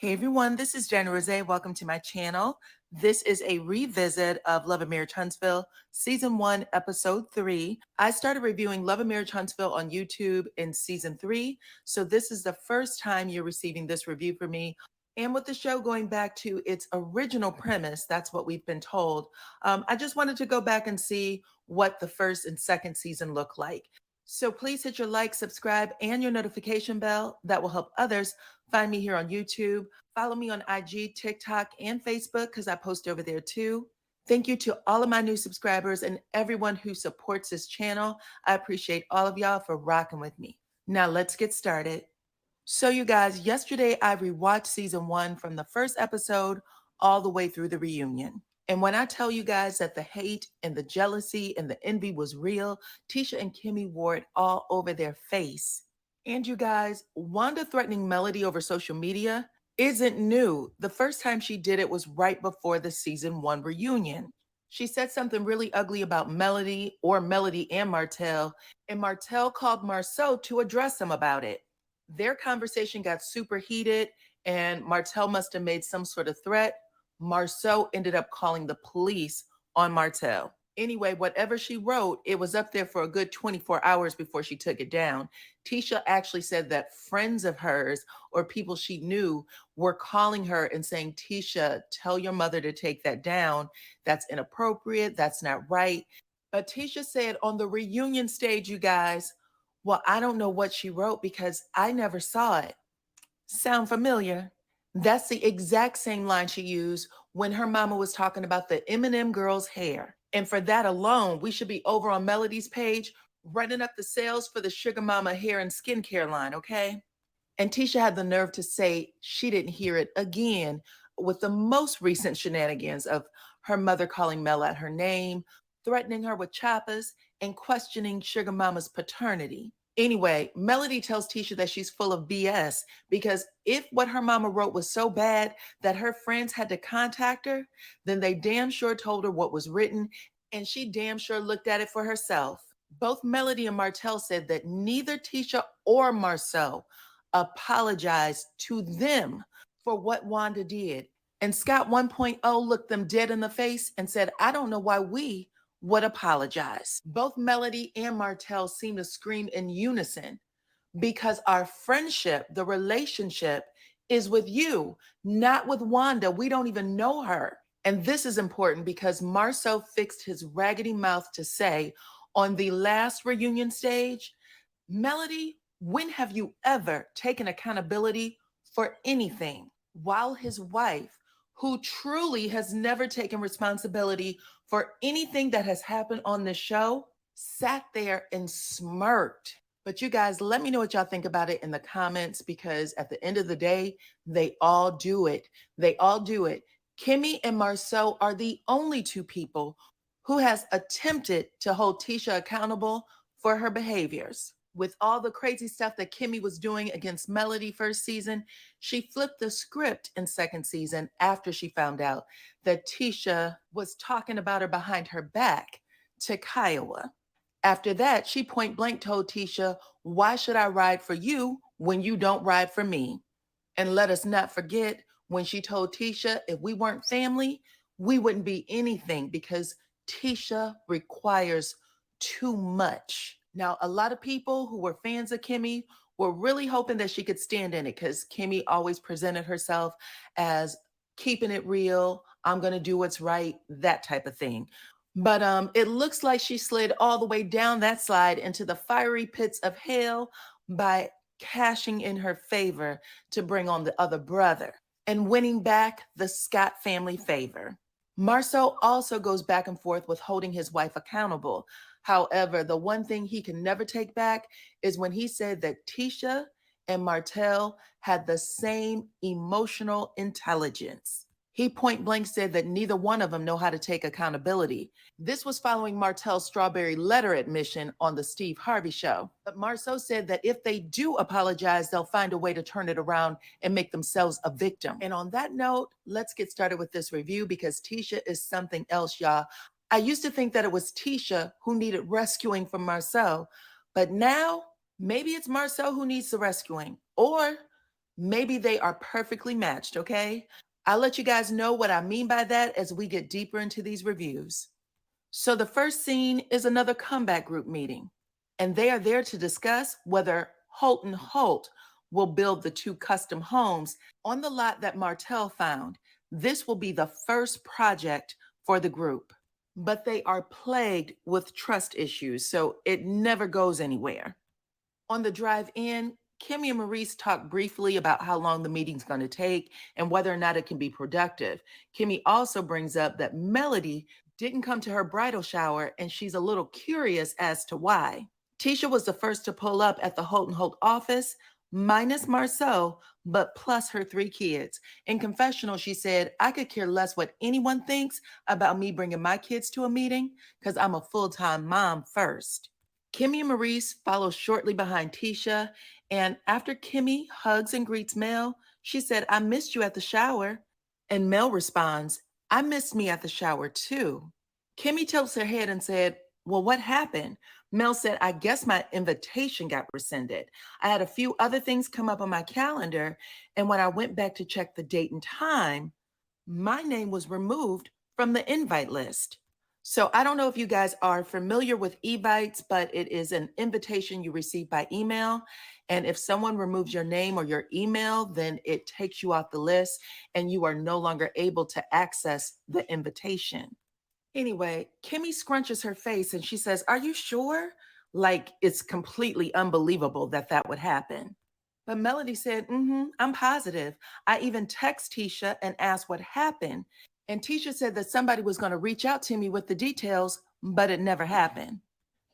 Hey everyone, this is DyanaRozay. Welcome to my channel. This is a revisit of Love and Marriage Huntsville, Season 1, Episode 3. I started reviewing Love and Marriage Huntsville on YouTube in Season 3, so this is the first time you're receiving this review from me. And with the show going back to its original premise, that's what we've been told, I just wanted to go back and see what the first and second season look like. So please hit your like, subscribe, and your notification bell. That will help others find me here on YouTube. Follow me on IG, TikTok, and Facebook because I post over there too. Thank you to all of my new subscribers and everyone who supports this channel. I appreciate all of y'all for rocking with me. Now let's get started. So you guys, yesterday I rewatched season 1 from the first episode all the way through the reunion. And when I tell you guys that the hate and the jealousy and the envy was real, Tisha and Kimmy wore it all over their face. And you guys, Wanda threatening Melody over social media isn't new. The first time she did it was right before the season 1 reunion. She said something really ugly about Melody or Melody and Martell, and Martell called Marceau to address him about it. Their conversation got super heated, and Martell must have made some sort of threat. Marceau ended up calling the police on Martell. Anyway, whatever she wrote, it was up there for a good 24 hours before she took it down. Tisha actually said that friends of hers or people she knew were calling her and saying, Tisha, tell your mother to take that down. That's inappropriate. That's not right. But Tisha said on the reunion stage, you guys, well, I don't know what she wrote because I never saw it. Sound familiar? That's the exact same line she used when her mama was talking about the Eminem girl's hair. And for that alone, we should be over on Melody's page running up the sales for the Sugar Mama hair and skincare line, okay? And Tisha had the nerve to say she didn't hear it again with the most recent shenanigans of her mother calling Mel out her name, threatening her with choppers, and questioning Sugar Mama's paternity. Anyway, Melody tells Tisha that she's full of BS because if what her mama wrote was so bad that her friends had to contact her, then they damn sure told her what was written, and she damn sure looked at it for herself. Both Melody and Martell said that neither Tisha or Marceau apologized to them for what Wanda did. And Scott 1.0 looked them dead in the face and said, I don't know why we would apologize. Both Melody and Martell seem to scream in unison because our friendship, the relationship, is with you, not with Wanda. We don't even know her. And this is important because Marceau fixed his raggedy mouth to say on the last reunion stage, Melody, when have you ever taken accountability for anything? While his wife, who truly has never taken responsibility for anything that has happened on this show, sat there and smirked. But you guys, let me know what y'all think about it in the comments because at the end of the day, they all do it. They all do it. Kimmy and Marceau are the only two people who has attempted to hold Tisha accountable for her behaviors. With all the crazy stuff that Kimmy was doing against Melody first season, she flipped the script in second season after she found out that Tisha was talking about her behind her back to Kiowa. After that, she point blank told Tisha, why should I ride for you when you don't ride for me? And let us not forget when she told Tisha if we weren't family, we wouldn't be anything because Tisha requires too much. Now, a lot of people who were fans of Kimmy were really hoping that she could stand in it because Kimmy always presented herself as keeping it real. I'm going to do what's right, that type of thing. But it looks like she slid all the way down that slide into the fiery pits of hell by cashing in her favor to bring on the other brother and winning back the Scott family favor. Marceau also goes back and forth with holding his wife accountable. However, the one thing he can never take back is when he said that Tisha and Martell had the same emotional intelligence. He point blank said that neither one of them know how to take accountability. This was following Martell's strawberry letter admission on the Steve Harvey show. But Marceau said that if they do apologize, they'll find a way to turn it around and make themselves a victim. And on that note, let's get started with this review because Tisha is something else, y'all. I used to think that it was Tisha who needed rescuing from Marceau, but now maybe it's Marceau who needs the rescuing, or Maybe they are perfectly matched, okay? I'll let you guys know what I mean by that as we get deeper into these reviews. So the first scene is another comeback group meeting, and they are there to discuss whether Holt and Holt will build the 2 custom homes on the lot that Martell found. This will be the first project for the group, but they are plagued with trust issues, so it never goes anywhere. On the drive in, Kimmy and Maurice talk briefly about how long the meeting's going to take and whether or not it can be productive. Kimmy also brings up that Melody didn't come to her bridal shower and she's a little curious as to why. Tisha was the first to pull up at the Holt and Holt office, minus Marceau, but plus her 3 kids. In confessional, she said, I could care less what anyone thinks about me bringing my kids to a meeting because I'm a full-time mom first. Kimmy and Maurice follow shortly behind Tisha, and after Kimmy hugs and greets Mel, she said, I missed you at the shower. And Mel responds, I missed me at the shower too. Kimmy tilts her head and said, well, what happened? Mel said, I guess my invitation got rescinded. I had a few other things come up on my calendar, and when I went back to check the date and time, my name was removed from the invite list. So I don't know if you guys are familiar with evites, but it is an invitation you receive by email. And if someone removes your name or your email, then it takes you off the list and you are no longer able to access the invitation. Anyway, Kimmy scrunches her face and she says, are you sure? Like it's completely unbelievable that that would happen. But Melody said, I'm positive. I even text Tisha and asked what happened. And Tisha said that somebody was going to reach out to me with the details, but it never happened.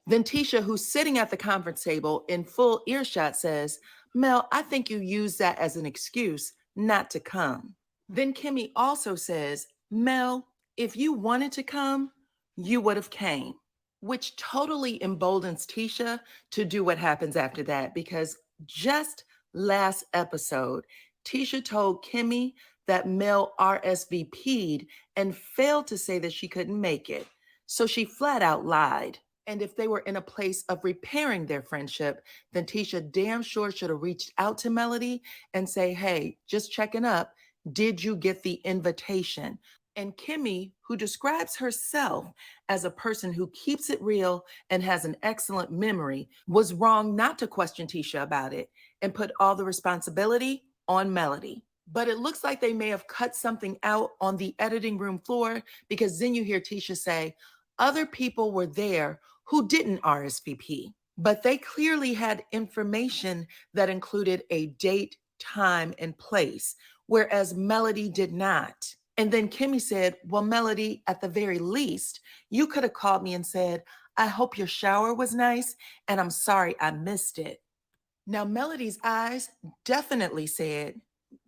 Then Tisha, who's sitting at the conference table in full earshot, says, Mel, I think you used that as an excuse not to come. Then Kimmy also says, Mel, if you wanted to come, you would have came, which totally emboldens Tisha to do what happens after that, because just last episode, Tisha told Kimmy that Mel RSVP'd and failed to say that she couldn't make it. So she flat out lied. And if they were in a place of repairing their friendship, then Tisha damn sure should have reached out to Melody and say, hey, just checking up. Did you get the invitation? And Kimmy, who describes herself as a person who keeps it real and has an excellent memory, was wrong not to question Tisha about it and put all the responsibility on Melody. But it looks like they may have cut something out on the editing room floor, because then you hear Tisha say, other people were there who didn't RSVP, but they clearly had information that included a date, time, and place, whereas Melody did not. And then Kimmy said, well, Melody, at the very least, you could have called me and said, I hope your shower was nice, and I'm sorry I missed it. Now, Melody's eyes definitely said,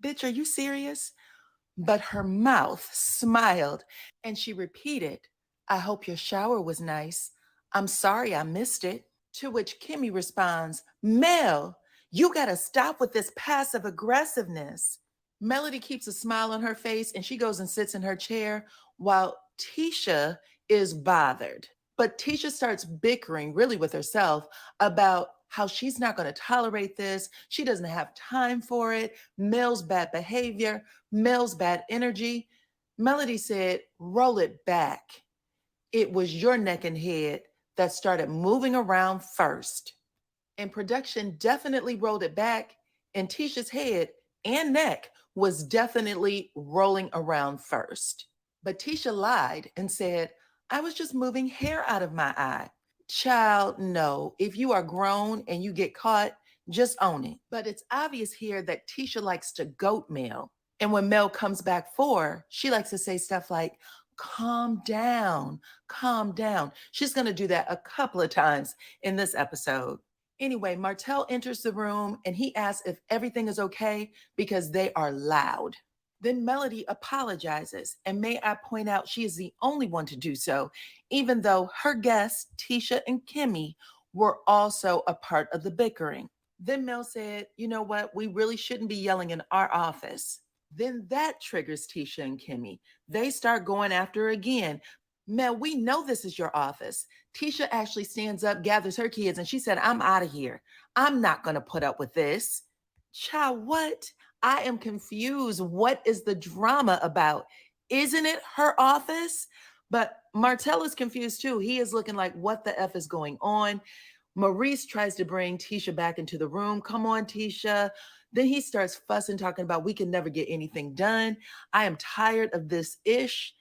bitch, are you serious? But her mouth smiled and she repeated, I hope your shower was nice. I'm sorry I missed it. To which Kimmy responds, Mel, you gotta stop with this passive aggressiveness. Melody keeps a smile on her face and she goes and sits in her chair while Tisha is bothered. But Tisha starts bickering really with herself about how she's not going to tolerate this. She doesn't have time for it. Mel's bad behavior, Mel's bad energy. Melody said, roll it back. It was your neck and head that started moving around first. And production definitely rolled it back, and Tisha's head and neck was definitely rolling around first. But Tisha lied and said, I was just moving hair out of my eye. Child, no. If you are grown and you get caught, just own it. But it's obvious here that Tisha likes to goat Mel. And when Mel comes back for her, she likes to say stuff like, calm down, calm down. She's going to do that a couple of times in this episode. Anyway, Martell enters the room and he asks if everything is okay because they are loud. Then Melody apologizes, and may I point out she is the only one to do so, even though her guests, Tisha and Kimmy, were also a part of the bickering. Then Mel said, you know what, we really shouldn't be yelling in our office. Then that triggers Tisha and Kimmy. They start going after her again. Mel, we know this is your office. Tisha actually stands up, gathers her kids, and she said, I'm out of here. I'm not going to put up with this. Child, what? I am confused. What is the drama about? Isn't it her office? But Martell is confused too. He is looking like, what the F is going on? Maurice tries to bring Tisha back into the room. Come on, Tisha. Then he starts fussing, talking about we can never get anything done. I am tired of this ish.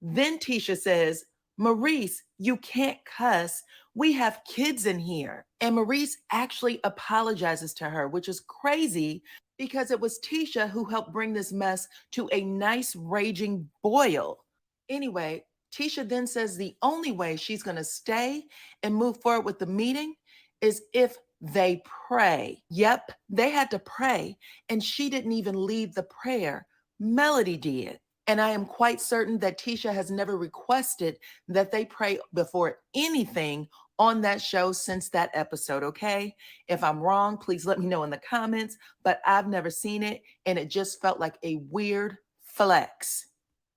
Then Tisha says, Maurice, you can't cuss. We have kids in here. And Maurice actually apologizes to her, which is crazy because it was Tisha who helped bring this mess to a nice raging boil. Anyway, Tisha then says the only way she's going to stay and move forward with the meeting is if they pray. Yep, they had to pray, and she didn't even lead the prayer. Melody did. And I am quite certain that Tisha has never requested that they pray before anything on that show since that episode, okay? If I'm wrong, please let me know in the comments, but I've never seen it, and it just felt like a weird flex.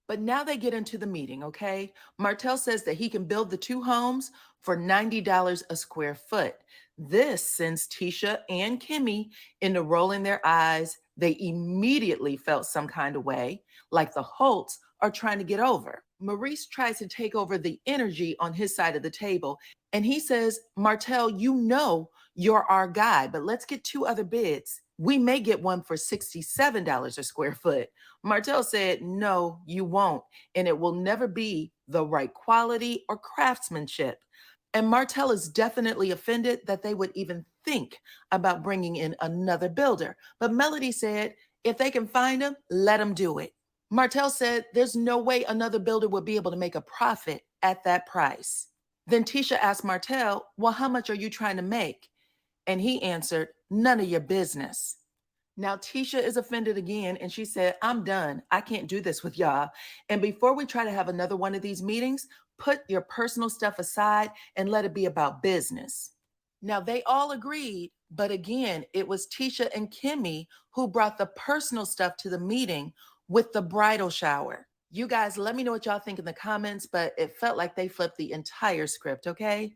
But now they get into the meeting, okay? Martell says that he can build the two homes for $90 a square foot. This sends Tisha and Kimmy into rolling their eyes. They immediately felt some kind of way, like the Holts are trying to get over. Maurice tries to take over the energy on his side of the table, and he says, Martell, you know you're our guy, but let's get two other bids. We may get one for $67 a square foot. Martell said, no, you won't, and it will never be the right quality or craftsmanship. And Martell is definitely offended that they would even think about bringing in another builder. But Melody said, if they can find him, let them do it. Martell said, there's no way another builder would be able to make a profit at that price. Then Tisha asked Martell, well, how much are you trying to make? And he answered, none of your business. Now, Tisha is offended again, and she said, I'm done. I can't do this with y'all. And before we try to have another one of these meetings, put your personal stuff aside and let it be about business. Now, they all agreed, but again, it was Tisha and Kimmy who brought the personal stuff to the meeting with the bridal shower. You guys, let me know what y'all think in the comments, but it felt like they flipped the entire script, okay?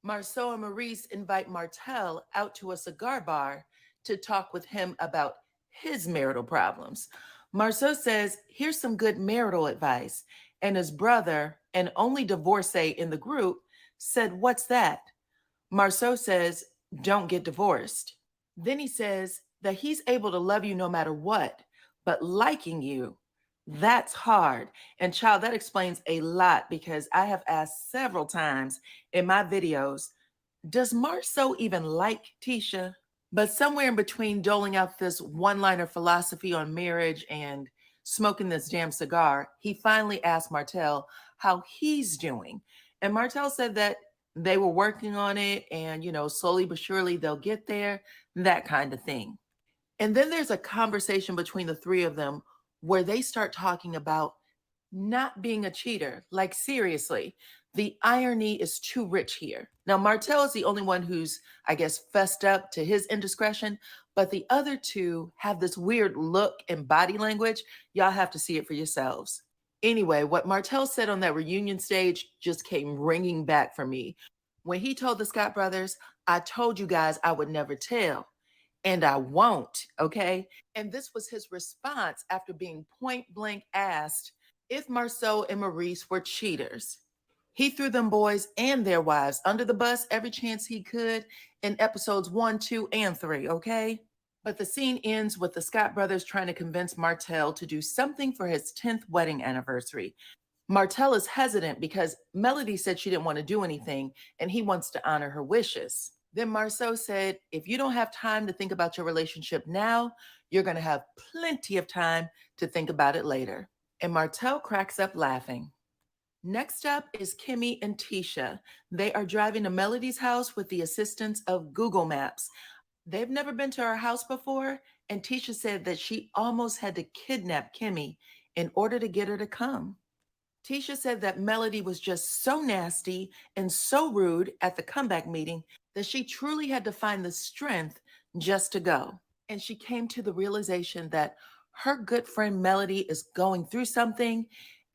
Marceau and Maurice invite Martell out to a cigar bar to talk with him about his marital problems. Marceau says, here's some good marital advice. And his brother, and only divorcee in the group, said, what's that? Marceau says, don't get divorced. Then he says that he's able to love you no matter what, but liking you, that's hard. And child, that explains a lot because I have asked several times in my videos, does Marceau even like Tisha? But somewhere in between doling out this one-liner philosophy on marriage and smoking this damn cigar, he finally asked Martell how he's doing. And Martell said that they were working on it and, slowly but surely they'll get there, that kind of thing. And then there's a conversation between the three of them where they start talking about not being a cheater. Like, seriously, the irony is too rich here. Now, Martell is the only one who's, I guess, fessed up to his indiscretion, but the other two have this weird look and body language. Y'all have to see it for yourselves. Anyway, what Martell said on that reunion stage just came ringing back for me. When he told the Scott brothers, I told you guys I would never tell, and I won't, okay? And this was his response after being point blank asked if Marceau and Maurice were cheaters. He threw them boys and their wives under the bus every chance he could in episodes 1, 2, and 3, okay? But the scene ends with the Scott brothers trying to convince Martell to do something for his 10th wedding anniversary. Martell is hesitant because Melody said she didn't want to do anything and he wants to honor her wishes. Then Marceau said, if you don't have time to think about your relationship now, you're going to have plenty of time to think about it later. And Martell cracks up laughing. Next up is Kimmy and Tisha. They are driving to Melody's house with the assistance of Google Maps. They've never been to her house before, and Tisha said that she almost had to kidnap Kimmy in order to get her to come. Tisha said that Melody was just so nasty and so rude at the comeback meeting that she truly had to find the strength just to go. And she came to the realization that her good friend Melody is going through something,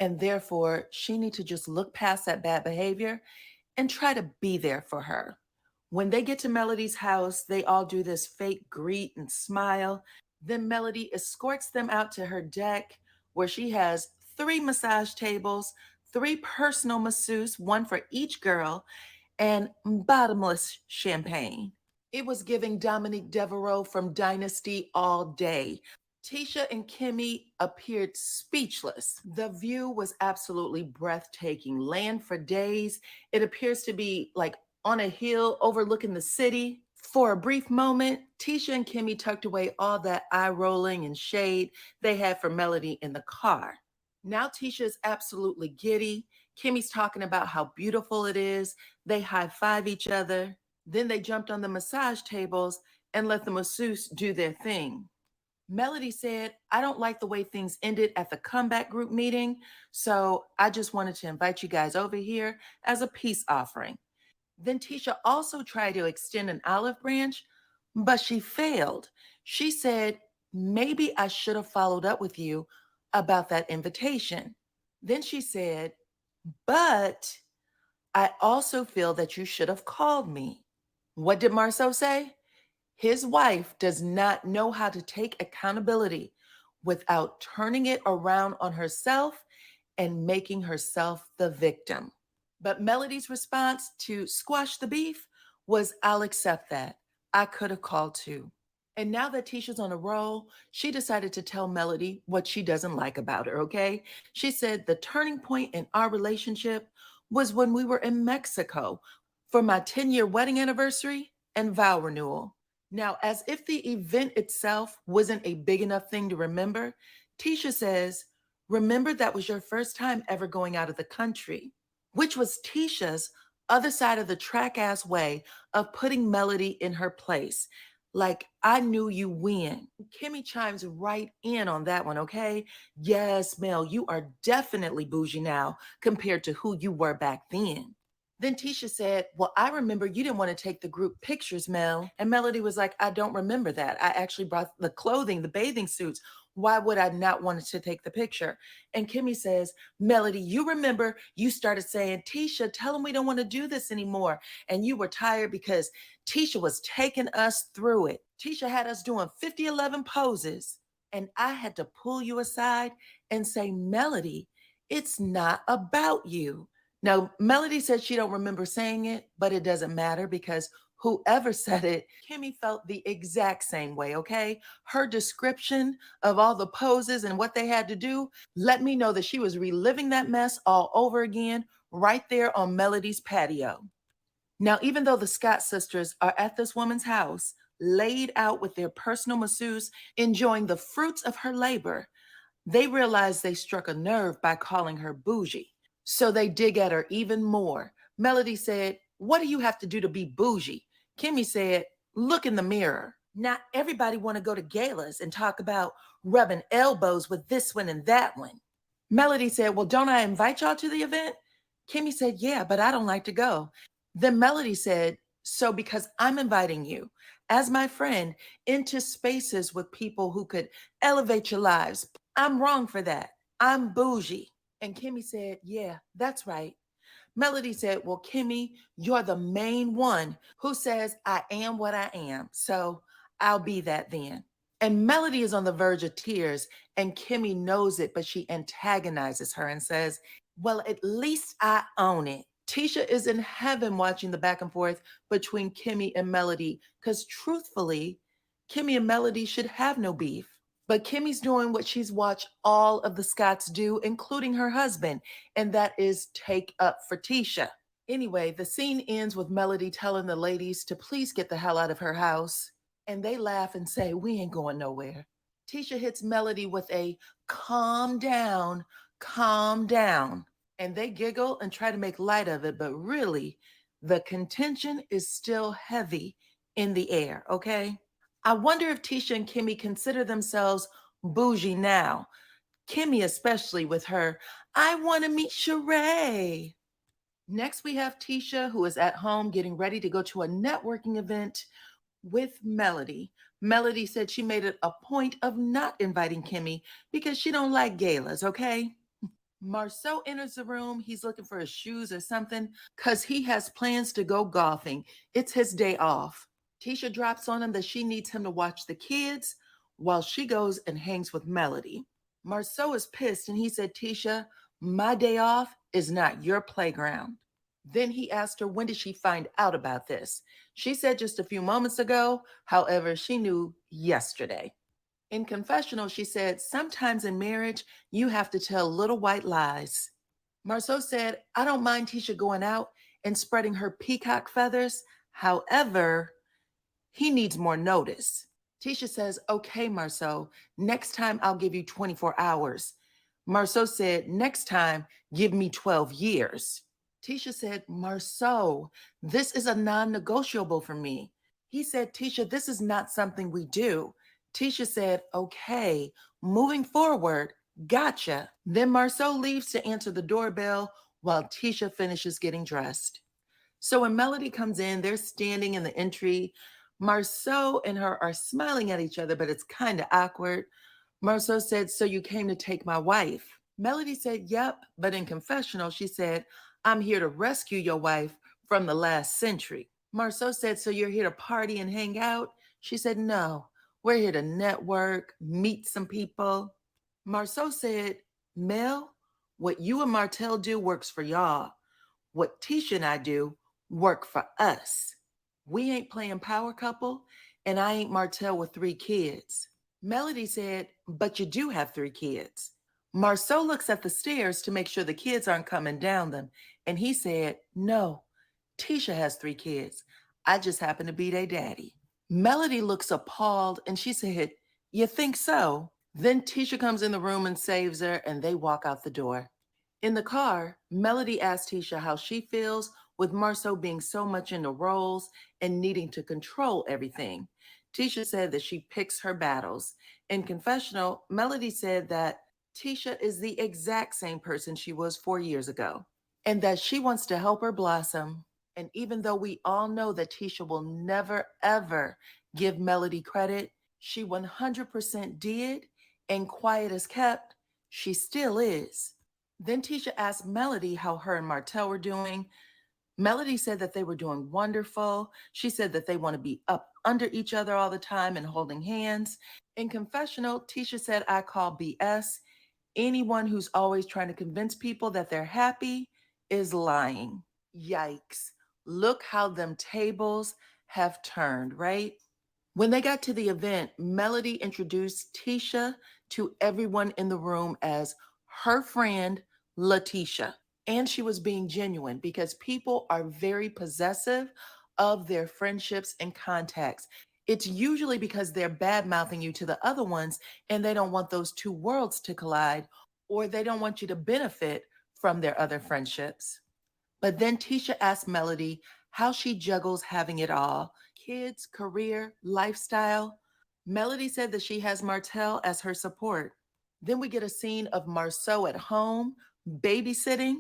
And therefore, she needs to just look past that bad behavior and try to be there for her. When they get to Melody's house, they all do this fake greet and smile. Then Melody escorts them out to her deck where she has 3 massage tables, 3 personal masseuses, one for each girl, and bottomless champagne. It was giving Dominique Devereaux from Dynasty all day. Tisha and Kimmy appeared speechless. The view was absolutely breathtaking. Land for days. It appears to be like on a hill overlooking the city. For a brief moment, Tisha and Kimmy tucked away all that eye rolling and shade they had for Melody in the car. Now Tisha is absolutely giddy. Kimmy's talking about how beautiful it is. They high five each other. Then they jumped on the massage tables and let the masseuse do their thing. Melody said, I don't like the way things ended at the comeback group meeting, so I just wanted to invite you guys over here as a peace offering. Then Tisha also tried to extend an olive branch, but she failed. She said, maybe I should have followed up with you about that invitation. Then she said, but I also feel that you should have called me. What did Marceau say? His wife does not know how to take accountability without turning it around on herself and making herself the victim. But Melody's response to squash the beef was, I'll accept that. I could have called too. And now that Tisha's on a roll, she decided to tell Melody what she doesn't like about her, okay? She said the turning point in our relationship was when we were in Mexico for my 10-year wedding anniversary and vow renewal. Now, as if the event itself wasn't a big enough thing to remember, Tisha says, remember that was your first time ever going out of the country, which was Tisha's other side of the track ass way of putting Melody in her place. Like, I knew you win. Kimmy chimes right in on that one, okay? Yes, Mel, you are definitely bougie now compared to who you were back then. Then Tisha said, well, I remember you didn't want to take the group pictures, Mel. And Melody was like, I don't remember that. I actually brought the clothing, the bathing suits. Why would I not want to take the picture? And Kimmy says, Melody, you remember you started saying, Tisha, tell them we don't want to do this anymore. And you were tired because Tisha was taking us through it. Tisha had us doing 50-11 poses. And I had to pull you aside and say, Melody, it's not about you. Now, Melody said she don't remember saying it, but it doesn't matter because whoever said it, Kimmy felt the exact same way, okay? Her description of all the poses and what they had to do let me know that she was reliving that mess all over again right there on Melody's patio. Now, even though the Scott sisters are at this woman's house, laid out with their personal masseuse, enjoying the fruits of her labor, they realize they struck a nerve by calling her bougie. So they dig at her even more. Melody said, what do you have to do to be bougie? Kimmy said, look in the mirror. Not everybody want to go to galas and talk about rubbing elbows with this one and that one. Melody said, well, don't I invite y'all to the event? Kimmy said, yeah, but I don't like to go. Then Melody said, so because I'm inviting you as my friend into spaces with people who could elevate your lives, I'm wrong for that. I'm bougie. And Kimmy said, yeah, that's right. Melody said, well, Kimmy, you're the main one who says I am what I am. So I'll be that then. And Melody is on the verge of tears, and Kimmy knows it, but she antagonizes her and says, well, at least I own it. Tisha is in heaven watching the back and forth between Kimmy and Melody, because truthfully, Kimmy and Melody should have no beef. But Kimmy's doing what she's watched all of the Scotts do, including her husband, and that is take up for Tisha. Anyway, the scene ends with Melody telling the ladies to please get the hell out of her house. And they laugh and say, we ain't going nowhere. Tisha hits Melody with a calm down, calm down. And they giggle and try to make light of it, but really, the contention is still heavy in the air, okay? I wonder if Tisha and Kimmy consider themselves bougie now. Kimmy, especially with her, I want to meet Sheree. Next, we have Tisha, who is at home getting ready to go to a networking event with Melody. Melody said she made it a point of not inviting Kimmy because she don't like galas, okay? Marceau enters the room. He's looking for his shoes or something because he has plans to go golfing. It's his day off. Tisha drops on him that she needs him to watch the kids while she goes and hangs with Melody. Marceau is pissed and he said, Tisha, my day off is not your playground. Then he asked her, when did she find out about this? She said just a few moments ago. However, she knew yesterday. In confessional, she said, sometimes in marriage, you have to tell little white lies. Marceau said, I don't mind Tisha going out and spreading her peacock feathers. However, he needs more notice. Tisha says, okay, Marceau, next time I'll give you 24 hours. Marceau said, next time, give me 12 years. Tisha said, Marceau, this is a non negotiable for me. He said, Tisha, this is not something we do. Tisha said, okay, moving forward, gotcha. Then Marceau leaves to answer the doorbell while Tisha finishes getting dressed. So when Melody comes in, they're standing in the entry. Marceau and her are smiling at each other, but it's kind of awkward. Marceau said, so you came to take my wife? Melody said, yep, but in confessional, she said, I'm here to rescue your wife from the last century. Marceau said, so you're here to party and hang out? She said, no, we're here to network, meet some people. Marceau said, Mel, what you and Martel do works for y'all. What Tisha and I do work for us. We ain't playing power couple, and I ain't Martel with 3 kids. Melody said, but you do have 3 kids. Marceau looks at the stairs to make sure the kids aren't coming down them, and he said, no, Tisha has 3 kids. I just happen to be their daddy. Melody looks appalled, and she said, you think so? Then Tisha comes in the room and saves her, and they walk out the door. In the car, Melody asked Tisha how she feels with Marceau being so much into roles and needing to control everything. Tisha said that she picks her battles. In confessional, Melody said that Tisha is the exact same person she was 4 years ago and that she wants to help her blossom. And even though we all know that Tisha will never, ever give Melody credit, she 100% did, and quiet as kept, she still is. Then Tisha asked Melody how her and Martel were doing. Melody said that they were doing wonderful. She said that they want to be up under each other all the time and holding hands. In confessional, Tisha said, I call BS. Anyone who's always trying to convince people that they're happy is lying. Yikes. Look how them tables have turned, right? When they got to the event, Melody introduced Tisha to everyone in the room as her friend, Letitia. And she was being genuine because people are very possessive of their friendships and contacts. It's usually because they're bad mouthing you to the other ones and they don't want those two worlds to collide, or they don't want you to benefit from their other friendships. But then Tisha asked Melody how she juggles having it all: kids, career, lifestyle. Melody said that she has Martel as her support. Then we get a scene of Marceau at home babysitting.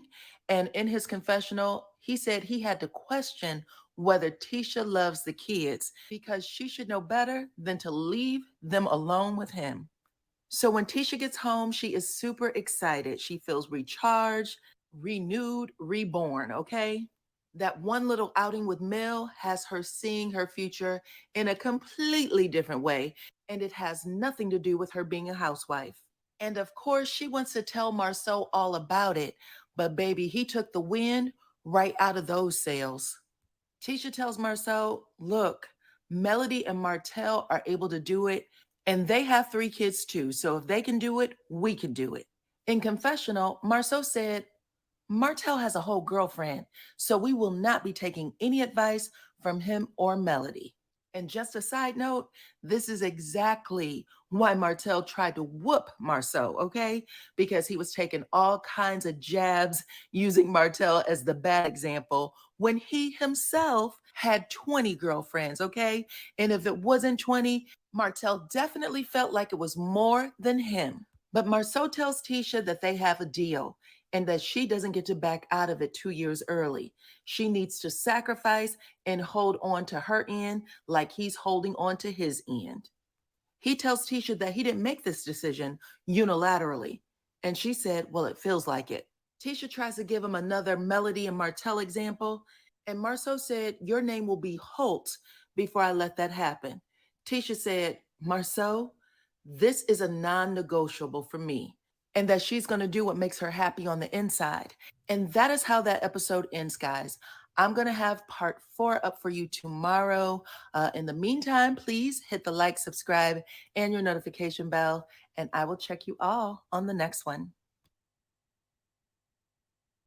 And in his confessional, he said he had to question whether Tisha loves the kids because she should know better than to leave them alone with him. So when Tisha gets home, she is super excited. She feels recharged, renewed, reborn, okay? That one little outing with Mel has her seeing her future in a completely different way, and it has nothing to do with her being a housewife. And of course, she wants to tell Marceau all about it, but baby, he took the wind right out of those sails. Tisha tells Marceau, look, Melody and Martel are able to do it, and they have 3 kids too. So if they can do it, we can do it. In confessional, Marceau said, Martel has a whole girlfriend, so we will not be taking any advice from him or Melody. And just a side note, this is exactly why Martel tried to whoop Marceau, okay? Because he was taking all kinds of jabs using Martel as the bad example when he himself had 20 girlfriends, okay? And if it wasn't 20, Martel definitely felt like it was more than him. But Marceau tells Tisha that they have a deal and that she doesn't get to back out of it 2 years early. She needs to sacrifice and hold on to her end like he's holding on to his end. He tells Tisha that he didn't make this decision unilaterally. And she said, well, it feels like it. Tisha tries to give him another Melody and Martell example. And Marceau said, your name will be Holt before I let that happen. Tisha said, Marceau, this is a non negotiable for me. And that she's going to do what makes her happy on the inside. And that is how that episode ends, guys. I'm going to have part 4 up for you tomorrow. In the meantime, please hit the like, subscribe, and your notification bell. And I will check you all on the next one.